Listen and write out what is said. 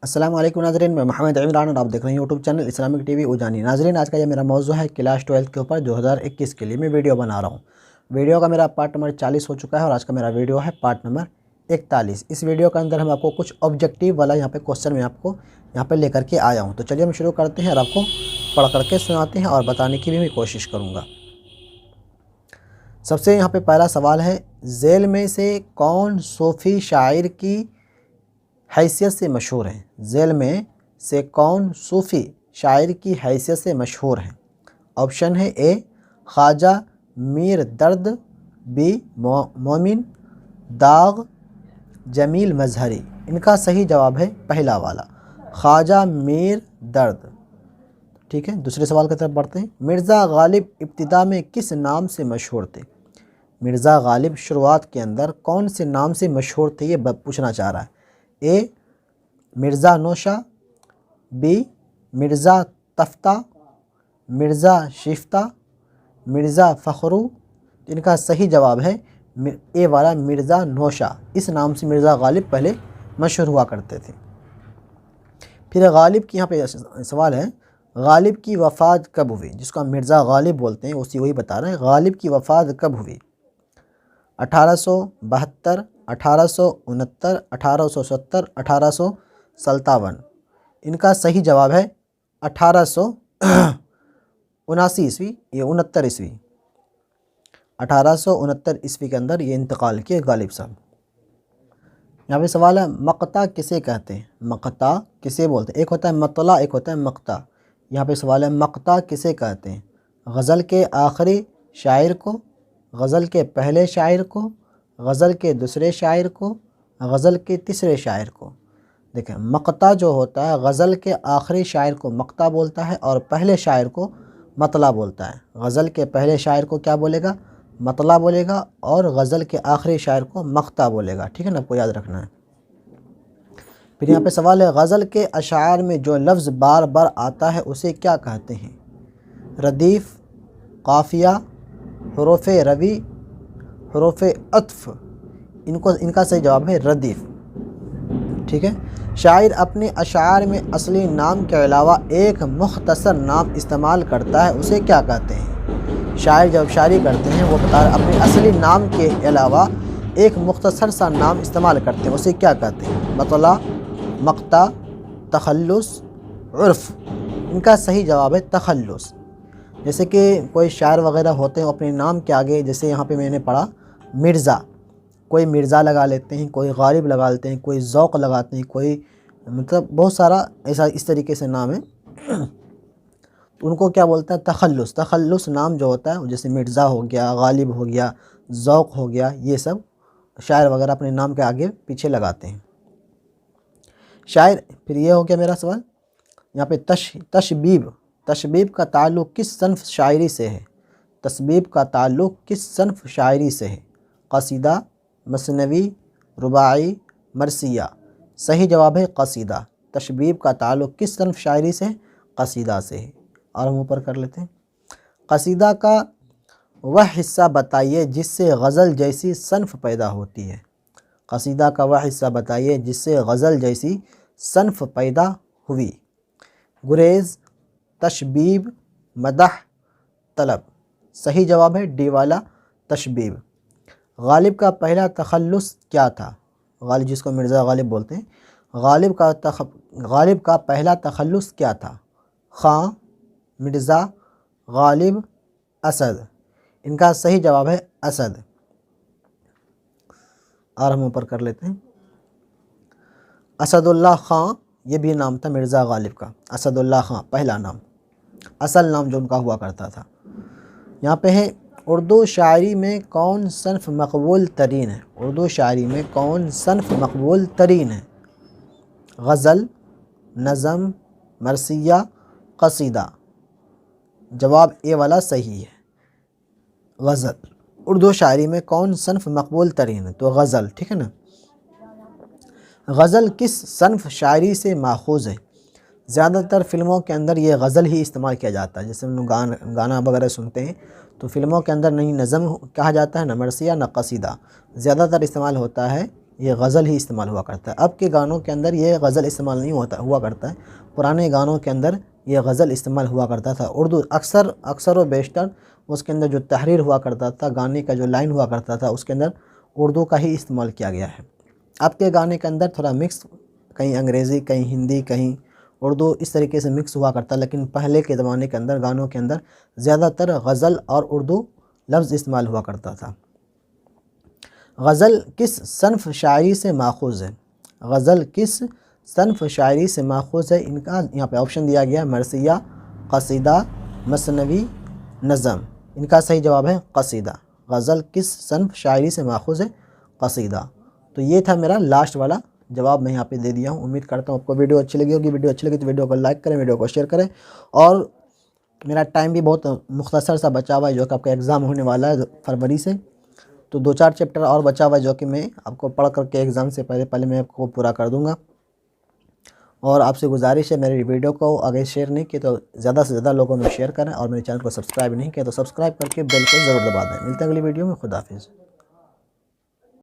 السلام علیکم ناظرین، میں محمد عمران اور آپ دیکھ رہے ہیں YouTube channel Islamic T V اجانی۔ ناظرین، آج کا یہ میرا موضوع ہے کلاس 12 کے اوپر 2021 کے لیے میں ویڈیو بنا رہا ہوں۔ ویڈیو کا میرا پارٹ نمبر 40 ہو چکا ہے اور آج کا میرا ویڈیو ہے پارٹ نمبر 41۔ اس ویڈیو کے اندر ہم آپ کو کچھ آبجیکٹیو والا یہاں پہ کوسچن میں آپ کو یہاں پہ لے کر کے آیا ہوں۔ تو چلیے ہم شروع کرتے ہیں اور آپ کو پڑھ کر کے سناتے ہیں اور بتانے کی بھی میں کوشش کروں گا۔ سب سے یہاں پہ پہلا سوال ہے، ذیل میں سے کون صوفی شاعر کی حیثیت سے مشہور ہیں؟ ذیل میں سے کون صوفی شاعر کی حیثیت سے مشہور ہیں؟ آپشن ہے اے خواجہ میر درد، بی مومن داغ، جمیل مظہری۔ ان کا صحیح جواب ہے پہلا والا، خواجہ میر درد۔ ٹھیک ہے، دوسرے سوال کی طرف بڑھتے ہیں۔ مرزا غالب ابتدا میں کس نام سے مشہور تھے؟ مرزا غالب شروعات کے اندر کون سے نام سے مشہور تھے یہ پوچھنا چاہ رہا ہے۔ اے مرزا نوشہ، بی مرزا تفتہ، مرزا شیفتہ، مرزا فخرو۔ ان کا صحیح جواب ہے اے والا، مرزا نوشہ۔ اس نام سے مرزا غالب پہلے مشہور ہوا کرتے تھے۔ پھر غالب کی یہاں پہ سوال ہے، غالب کی وفات کب ہوئی؟ جس کو ہم مرزا غالب بولتے ہیں اسی وہی بتا رہے ہیں۔ غالب کی وفات کب ہوئی؟ 1872، 1869، 1870، 1857۔ ان کا صحیح جواب ہے 1879 عیسوی، یہ 69 عیسوی، 1869 عیسوی کے اندر یہ انتقال کیے غالب صاحب۔ یہاں پہ سوال ہے، مقطع کسے کہتے ہیں؟ مقطع کسے بولتے ہیں؟ ایک ہوتا ہے مطلع، ایک ہوتا ہے مقطع۔ یہاں پہ سوال ہے، مقطع کسے کہتے ہیں؟ غزل کے آخری شاعر کو، غزل کے پہلے شاعر کو، غزل کے دوسرے شاعر کو، غزل کے تیسرے شاعر کو؟ دیکھیں، مقطع جو ہوتا ہے غزل کے آخری شاعر کو مقطع بولتا ہے اور پہلے شاعر کو مطلع بولتا ہے۔ غزل کے پہلے شاعر کو کیا بولے گا؟ مطلع بولے گا، اور غزل کے آخری شاعر کو مقطع بولے گا۔ ٹھیک ہے نا، آپ کو یاد رکھنا ہے۔ پھر یہاں پہ سوال ہے، غزل کے اشعار میں جو لفظ بار بار آتا ہے اسے کیا کہتے ہیں؟ ردیف، قافیہ، حروف روی، حروف عطف۔ ان کا صحیح جواب ہے ردیف۔ ٹھیک ہے، شاعر اپنے اشعار میں اصلی نام کے علاوہ ایک مختصر نام استعمال کرتا ہے، اسے کیا کہتے ہیں؟ شاعر جب شاعری کرتے ہیں وہ بتا رہے اپنے اصلی نام کے علاوہ ایک مختصر سا نام استعمال کرتے ہیں، اسے کیا کہتے ہیں؟ مطلع، مقطع، تخلص، عرف۔ ان کا صحیح جواب ہے تخلص۔ جیسے کہ کوئی شاعر وغیرہ ہوتے ہیں اپنے نام کے آگے، جیسے یہاں پہ میں نے پڑھا مرزا، کوئی مرزا لگا لیتے ہیں، کوئی غالب لگا لیتے ہیں، کوئی ذوق لگاتے ہیں، کوئی مطلب بہت سارا ایسا اس طریقے سے نام ہے، ان کو کیا بولتا ہے؟ تخلص۔ تخلص نام جو ہوتا ہے جیسے مرزا ہو گیا، غالب ہو گیا، ذوق ہو گیا، یہ سب شاعر وغیرہ اپنے نام کے آگے پیچھے لگاتے ہیں۔ شاعر، پھر یہ ہو گیا میرا سوال، یہاں پہ تشبیب۔ تشبیب کا تعلق کس صنف شاعری سے ہے؟ تشبیب کا تعلق کس صنف شاعری سے ہے؟ قصیدہ، مثنوی، رباعی، مرثیہ۔ صحیح جواب ہے قصیدہ۔ تشبیب کا تعلق کس صنف شاعری سے ہے؟ قصیدہ سے ہے۔ اور ہم اوپر کر لیتے ہیں، قصیدہ کا وہ حصہ بتائیے جس سے غزل جیسی صنف پیدا ہوتی ہے۔ قصیدہ کا وہ حصہ بتائیے جس سے غزل جیسی صنف پیدا ہوئی۔ گریز، تشبیب، مدح، طلب۔ صحیح جواب ہے ڈی والا، تشبیب۔ غالب کا پہلا تخلص کیا تھا؟ غالب جس کو مرزا غالب بولتے ہیں، غالب کا پہلا تخلص کیا تھا؟ خاں، مرزا، غالب، اسد۔ ان کا صحیح جواب ہے اسد۔ اور ہم اوپر کر لیتے ہیں، اسد اللہ خاں، یہ بھی نام تھا مرزا غالب کا، اسد اللہ خاں پہلا نام، اصل نام جو ان کا ہوا کرتا تھا۔ یہاں پہ ہے، اردو شاعری میں کون صنف مقبول ترین ہے؟ اردو شاعری میں کون صنف مقبول ترین ہے؟ غزل، نظم، مرثیہ، قصیدہ۔ جواب اے والا صحیح ہے، غزل۔ اردو شاعری میں کون صنف مقبول ترین ہے؟ تو غزل۔ ٹھیک ہے نا۔ غزل کس صنف شاعری سے ماخوذ ہے؟ زیادہ تر فلموں کے اندر یہ غزل ہی استعمال کیا جاتا ہے، جیسے ہم لوگ گانا وغیرہ سنتے ہیں تو فلموں کے اندر نہیں نظم کہا جاتا ہے، نہ مرثیہ، نہ قصیدہ، زیادہ تر استعمال ہوتا ہے یہ غزل ہی استعمال ہوا کرتا ہے۔ اب کے گانوں کے اندر یہ غزل استعمال نہیں ہوا کرتا ہے، پرانے گانوں کے اندر یہ غزل استعمال ہوا کرتا تھا۔ اردو اکثر و بیشتر اس کے اندر جو تحریر ہوا کرتا تھا، گانے کا جو لائن ہوا کرتا تھا، اس کے اندر اردو کا ہی استعمال کیا گیا ہے۔ اب کے گانے کے اندر تھوڑا مکس، کہیں انگریزی، کہیں ہندی، کہیں اردو، اس طریقے سے مکس ہوا کرتا ہے، لیکن پہلے کے زمانے کے اندر گانوں کے اندر زیادہ تر غزل اور اردو لفظ استعمال ہوا کرتا تھا۔ غزل کس صنف شاعری سے ماخوذ ہے؟ غزل کس صنف شاعری سے ماخوذ ہے؟ ان کا یہاں پہ آپشن دیا گیا، مرثیہ، قصیدہ، مثنوی، نظم۔ ان کا صحیح جواب ہے قصیدہ۔ غزل کس صنف شاعری سے ماخوذ ہے؟ قصیدہ۔ تو یہ تھا میرا لاسٹ والا جواب، میں یہاں پہ دے دیا ہوں۔ امید کرتا ہوں آپ کو ویڈیو اچھی لگی ہوگی۔ ویڈیو اچھی لگی تو ویڈیو کو لائک کریں، ویڈیو کو شیئر کریں، اور میرا ٹائم بھی بہت مختصر سا بچا ہوا ہے، جو کہ آپ کا ایگزام ہونے والا ہے فروری سے، تو 2-4 چیپٹر اور بچا ہوا ہے، جو کہ میں آپ کو پڑھ کر کے ایگزام سے پہلے میں آپ کو پورا کر دوں گا۔ اور آپ سے گزارش ہے، میری ویڈیو کو اگر شیئر نہیں کی تو زیادہ سے زیادہ لوگوں میں شیئر کریں، اور میرے چینل کو سبسکرائب نہیں کیا تو سبسکرائب کر کے بیل کو ضرور دبا دیں۔ ملتے ہیں اگلی ویڈیو میں، خدا حافظ۔